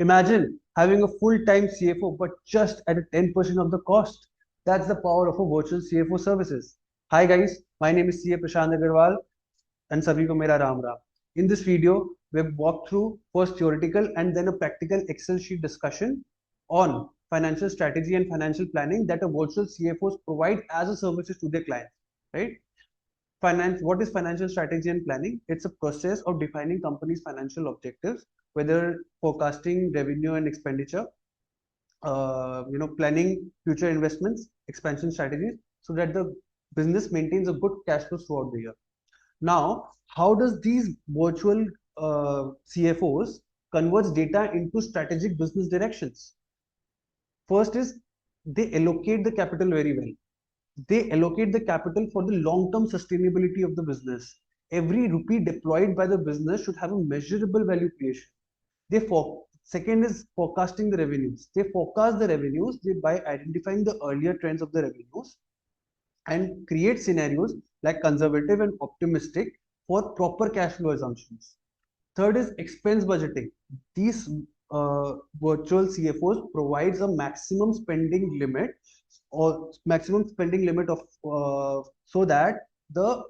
Imagine having a full-time CFO, but just at a 10% of the cost. That's the power of a virtual CFO services. Hi guys, my name is CA Prasant Agarwal and sabhi ko mera Ram Ram. In this video, we've walked through first theoretical and then a practical Excel sheet discussion on financial strategy and financial planning that a virtual CFOs provide as a services to their clients, right? What is financial strategy and planning? It's a process of defining company's financial objectives, whether forecasting revenue and expenditure, planning future investments, expansion strategies, so that the business maintains a good cash flow throughout the year. Now, how does these virtual CFOs converts data into strategic business directions? First is they allocate the capital very well. They allocate the capital for the long-term sustainability of the business. Every rupee deployed by the business should have a measurable value creation. Second is forecasting the revenues. They forecast the revenues by identifying the earlier trends of the revenues and create scenarios like conservative and optimistic for proper cash flow assumptions. Third is expense budgeting. These virtual CFOs provides a maximum spending limit of so that the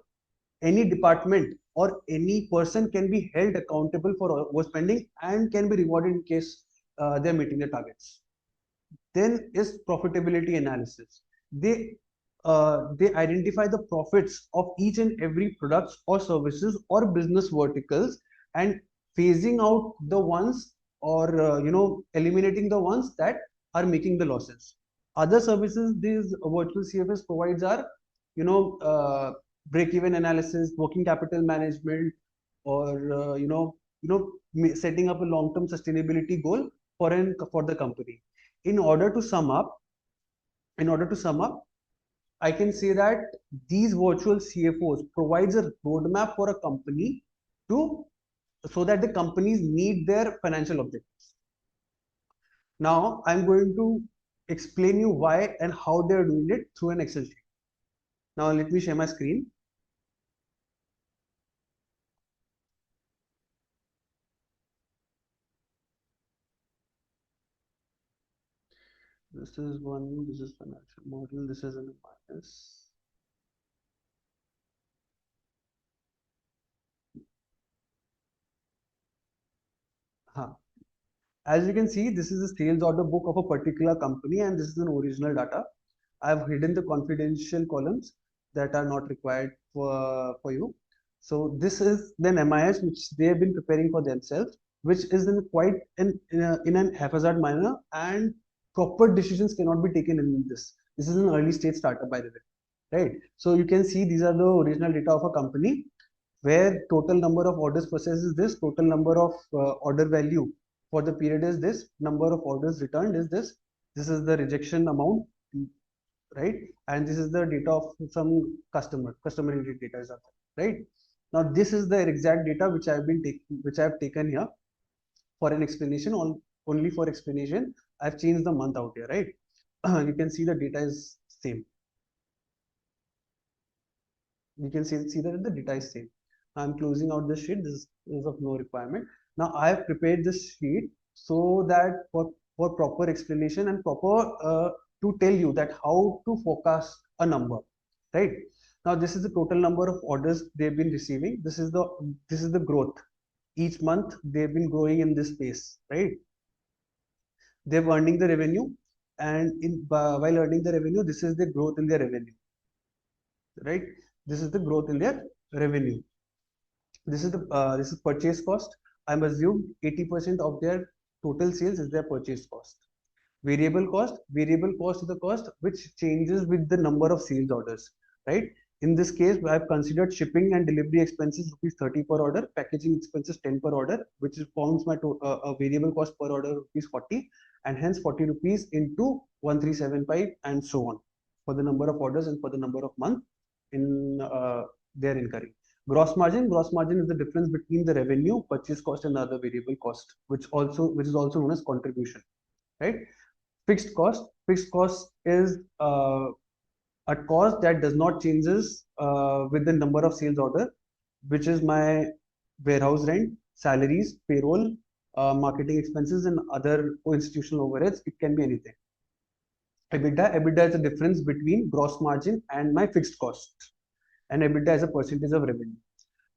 any department or any person can be held accountable for overspending and can be rewarded in case they're meeting the targets. Then is profitability analysis. They identify the profits of each and every products or services or business verticals and phasing out the ones or eliminating the ones that are making the losses. Other services these virtual CFOs provides are break-even analysis, working capital management, or setting up a long-term sustainability goal for the company. In order to sum up, I can say that these virtual CFOs provides a roadmap for a company so that the companies meet their financial objectives. Now I'm going to explain you why and how they're doing it through an Excel sheet. Now let me share my screen. This is one, this is financial model, this is an minus. As you can see, this is a sales order book of a particular company and this is an original data. I've hidden the confidential columns that are not required for you. So this is then MIS which they have been preparing for themselves, which is in quite in an haphazard manner and proper decisions cannot be taken in this. This is an early stage startup, by the way, right? So you can see these are the original data of a company where total number of orders processed is this, total number of order value for the period is this, number of orders returned is this is the rejection amount, right? And this is the data of some customer data is there, right? Now this is the exact data which I have taken here for an explanation. Only for explanation I've changed the month out here, right? You can see the data is same. You can see that the data is same. I'm closing out this sheet. This is of no requirement. Now I have prepared this sheet so that for proper explanation and proper to tell you that how to forecast a number, right? Now this is the total number of orders they've been receiving. This is the growth. Each month they've been growing in this space, right? They're earning the revenue, and while earning the revenue, this is the growth in their revenue, right? This is the growth in their revenue. This is purchase cost. I'm assumed 80% of their total sales is their purchase cost. Variable cost is the cost which changes with the number of sales orders, right? In this case, I've considered shipping and delivery expenses rupees 30 per order, packaging expenses 10 per order, which forms my variable cost per order rupees 40, and hence 40 rupees into 1375 and so on for the number of orders and for the number of months in their incurring. Gross margin is the difference between the revenue, purchase cost, and other variable cost, which is also known as contribution, right? Fixed cost is a cost that does not changes with the number of sales order, which is my warehouse rent, salaries, payroll, marketing expenses and other institutional overheads. It can be anything. EBITDA is the difference between gross margin and my fixed cost, and EBITDA is a percentage of revenue.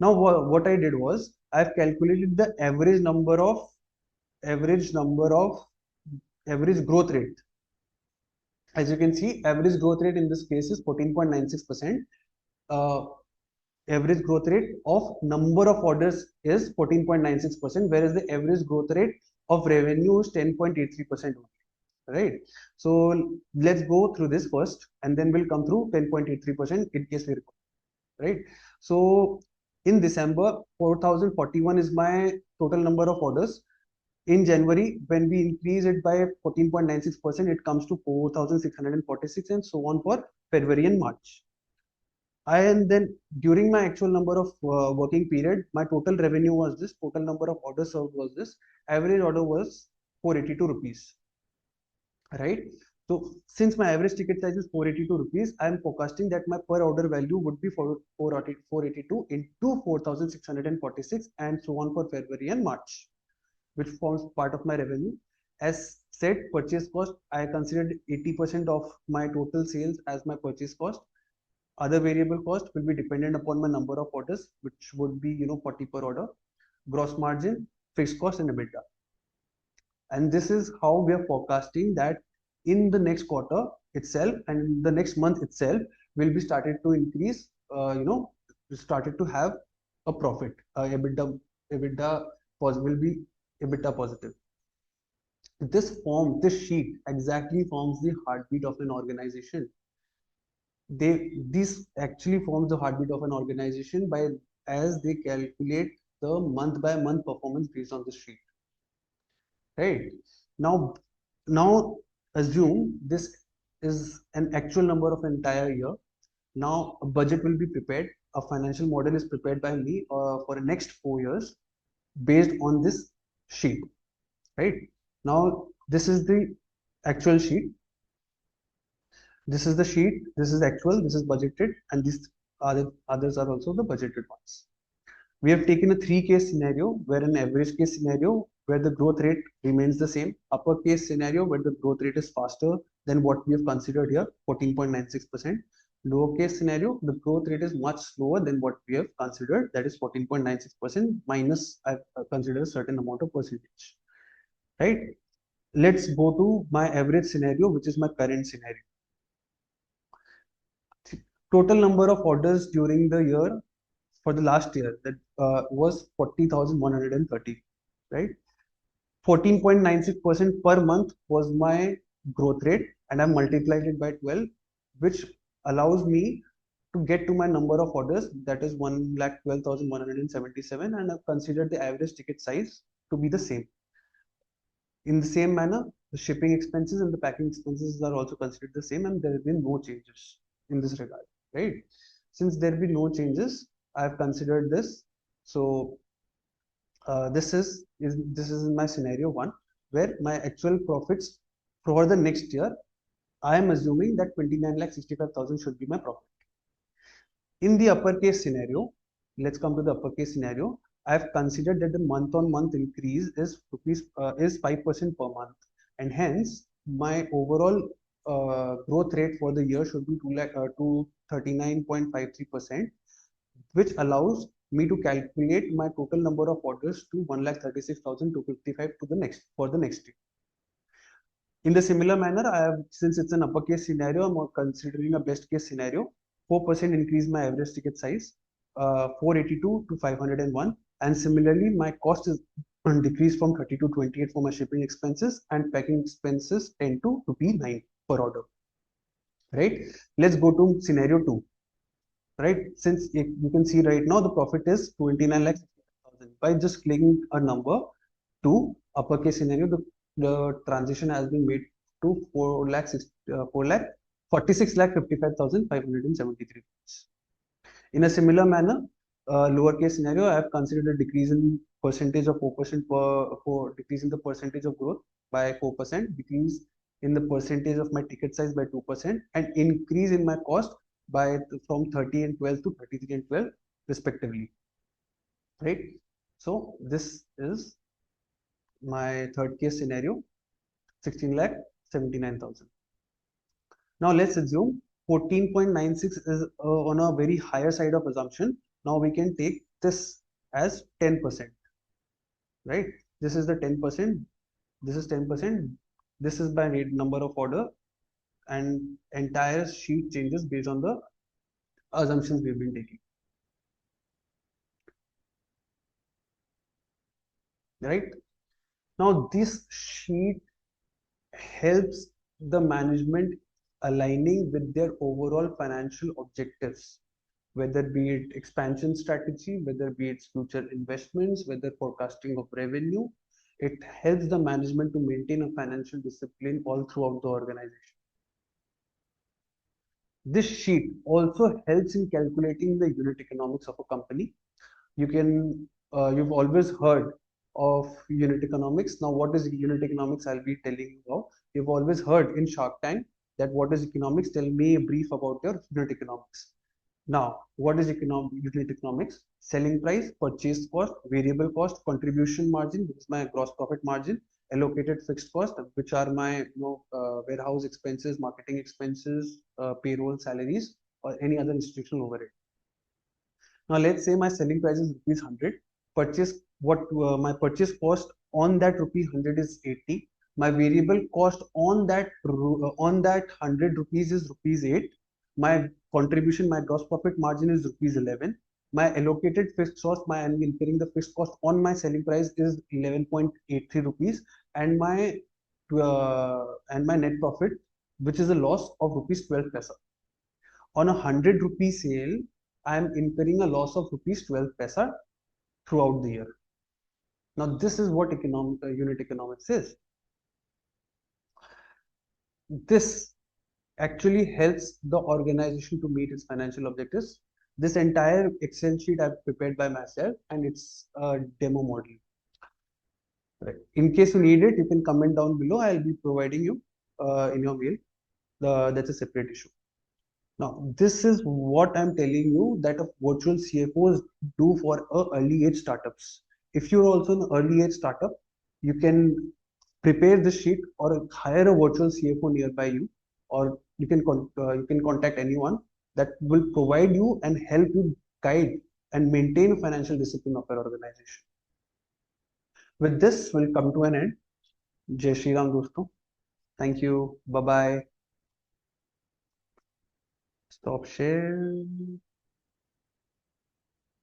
Now, what I did was I've calculated the average growth rate. As you can see, average growth rate in this case is 14.96%. Average growth rate of number of orders is 14.96%, whereas the average growth rate of revenue is 10.83%. Right? So let's go through this first, and then we'll come through 10.83% in case we record. Right? So in December, 4041 is my total number of orders. In January, when we increase it by 14.96%, it comes to 4646, and so on for February and March. And then during my actual number of working period, my total revenue was this, total number of orders served was this, average order was 482 rupees. Right? So since my average ticket size is 482 rupees, I am forecasting that my per order value would be 482 into 4646, and so on for February and March, which forms part of my revenue. As said, purchase cost, I considered 80% of my total sales as my purchase cost. Other variable cost will be dependent upon my number of orders, which would be 40 per order, gross margin, fixed cost, and EBITDA. And this is how we are forecasting that in the next quarter itself and in the next month itself will be started to increase, started to have a profit. EBITDA will be EBITDA positive. This sheet exactly forms the heartbeat of an organization. This actually forms the heartbeat of an organization as they calculate the month by month performance based on the sheet. Right? Now assume this is an actual number of an entire year. Now a budget will be prepared. A financial model is prepared by me for the next 4 years based on this sheet. Right? Now this is the actual sheet. This is the sheet. This is actual. This is budgeted, and these others are also the budgeted ones. We have taken a 3-case scenario where an average case scenario where the growth rate remains the same, upper case scenario where the growth rate is faster than what we have considered here, 14.96%, lower case scenario, the growth rate is much slower than what we have considered, that is 14.96% minus I've considered a certain amount of percentage. Right? Let's go to my average scenario, which is my current scenario. Total number of orders during the year for the last year that was 40,130, right? 14.96% per month was my growth rate, and I multiplied it by 12, which allows me to get to my number of orders, that is 1,12,177, and I've considered the average ticket size to be the same. In the same manner, the shipping expenses and the packing expenses are also considered the same, and there have been no changes in this regard. Right? Since there will be no changes, I have considered this. So this is my scenario 1, where my actual profits for the next year, I am assuming that 29,65,000 should be my profit. In the uppercase scenario, let's come to the uppercase scenario. I have considered that the month-on-month increase is 5% per month, and hence my overall growth rate for the year should be 239.53%, which allows me to calculate my total number of orders to 1,36,255 for the next year. In the similar manner, since it's an uppercase scenario, I'm considering a best case scenario. 4% increase my average ticket size, 482 to 501, and similarly my cost is decreased from 30 to 28 for my shipping expenses, and packing expenses 10 to rupee 9 per order. Right? Let's go to scenario 2. Right? Since you can see right now the profit is 29,60,000. By just clicking a number to uppercase scenario, the transition has been made to 46,55,573. In a similar manner, lowercase scenario, I have considered a decrease in percentage of 4% for decrease in the percentage of growth by 4%, decrease in the percentage of my ticket size by 2%, and increase in my cost by from 30 and 12 to 33 and 12 respectively. Right? So this is my third case scenario, 16 lakh 79,000. Now let's assume 14.96 is on a very higher side of assumption. Now we can take this as 10%, right? This is the 10%. This is 10%. This is by number of order, and entire sheet changes based on the assumptions we've been taking, right? Now this sheet helps the management aligning with their overall financial objectives, whether be it expansion strategy, whether be it future investments, whether forecasting of revenue. It helps the management to maintain a financial discipline all throughout the organization. This sheet also helps in calculating the unit economics of a company. You've always heard of unit economics. Now, what is unit economics? I'll be telling you now. You've always heard in Shark Tank that what is economics? Tell me a brief about your unit economics. Now, what is unit economics? Selling price, purchase cost, variable cost, contribution margin, which is my gross profit margin, allocated fixed cost, which are my warehouse expenses, marketing expenses, payroll, salaries, or any other institutional overhead. Now let's say my selling price is rupees 100. My purchase cost on that rupees 100 is 80. My variable cost on that 100 rupees is rupees 8. My contribution, my gross profit margin is rupees 11. My allocated fixed cost, I'm incurring the fixed cost on my selling price is 11.83 rupees, and my net profit, which is a loss of rupees 12 paisa. On a 100 rupee sale, I am incurring a loss of rupees 12 paisa throughout the year. Now, this is what unit economics is. This actually helps the organization to meet its financial objectives. This entire Excel sheet I've prepared by myself, and it's a demo model. Right. In case you need it, you can comment down below. I'll be providing you in your mail. That's a separate issue. Now, this is what I'm telling you that a virtual CFOs do for early age startups. If you're also an early age startup, you can prepare this sheet or hire a virtual CFO nearby you, or you can contact anyone that will provide you and help you guide and maintain financial discipline of your organization. With this, we'll come to an end. Jai Shri Ram, dosto. Thank you. Bye bye. Stop share.